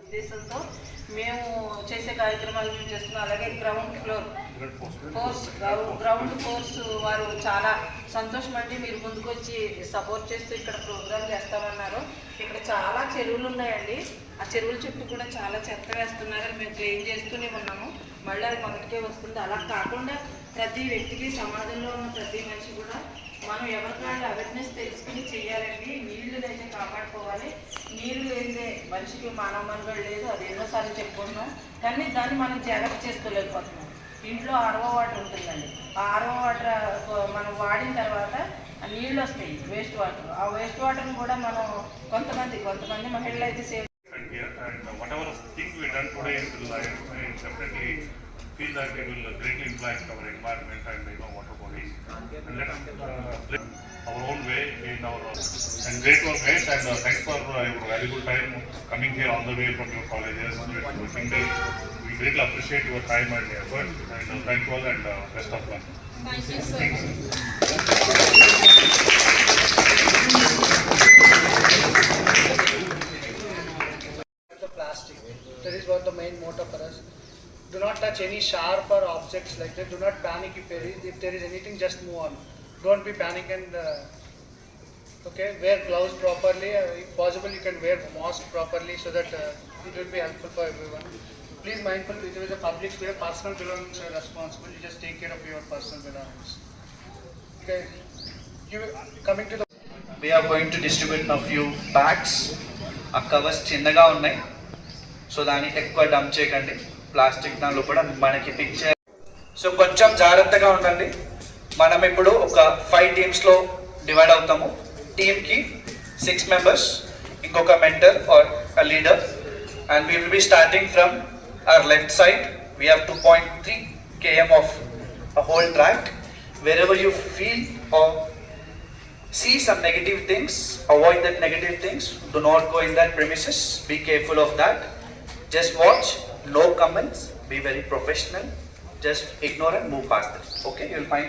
ఉద్దేశంతో మేము చేసే కార్యక్రమాలు మేము చేస్తున్నాం. అలాగే గ్రౌండ్ ఫోర్స్ వారు చాలా సంతోషం అండి. మీరు ముందుకు వచ్చి సపోర్ట్ చేస్తూ ఇక్కడ ప్రోగ్రామ్ చేస్తామన్నారు. ఇక్కడ చాలా చెరువులు ఉన్నాయండి. ఆ చెరువుల చుట్టూ కూడా చాలా చెత్త వేస్తున్నారు. మేము క్లీన్ చేస్తూనే ఉన్నాము. మళ్ళీ అది మొదటికే వస్తుంది. అలా కాకుండా ప్రతి వ్యక్తికి, సమాజంలో ఉన్న ప్రతి మనిషి కూడా మనం ఎవరికాళ్ళు అవేర్నెస్ తెలుసుకుని చేయాలండి. నీళ్లు అయితే కాపాడుకోవాలి. నీళ్ళు లేదే మనిషికి మానవ మనుగడ లేదు. అది ఎన్నోసార్లు చెప్పుకుంటున్నాం, కానీ దాన్ని మనం జాగ్రత్త చేసుకోలేకపోతున్నాం. ఇంట్లో ఆర్ఓ వాటర్ ఉంటుందండి. ఆ ఆర్ఓ వాటర్ మనం వాడిన తర్వాత నీళ్ళు వస్తాయి, వేస్ట్ వాటర్. ఆ వేస్ట్ వాటర్ని కూడా మనం కొంతమంది మహిళలు అయితే save feel that it will greatly impact our environment and water bodies, and let us play our own way in our and great work guys, and thanks for your valuable time coming here on the way from your colleges. We greatly appreciate your time and effort, and thank you all, and best of luck. Thank you so much. The plastic, that is what the main motto for us. Do not touch any sharper objects like that. Do not panic if there is anything, just move on. Don't be panic and okay, wear gloves properly. If possible, you can wear mask properly so that it will be helpful for everyone. Please mindful, it is a public sphere, personal belongings are responsible. You just take care of your personal belongings. Okay, coming to the, we are going to distribute a few bags. ఆ covers చిన్నగా ఉన్నాయి, so దానికి ఎక్కువ dump చేయకండి. Plastic దానిలో కూడా మనకి picture. So కొంచెం జాగ్రత్తగా ఉండండి. మనం ఇప్పుడు ఒక 5 టీమ్స్లో డివైడ్ అవుతాము. టీమ్కి 6 members, ఇంకొక mentor or a leader, and we will be starting from our left side. We have 2.3 km of a whole track. Wherever you feel or see some negative things, avoid that negative things. Do not go in that premises. Be careful of that. Just watch. No comments. Be very professional. Just ignore and move past it. Okay, you will find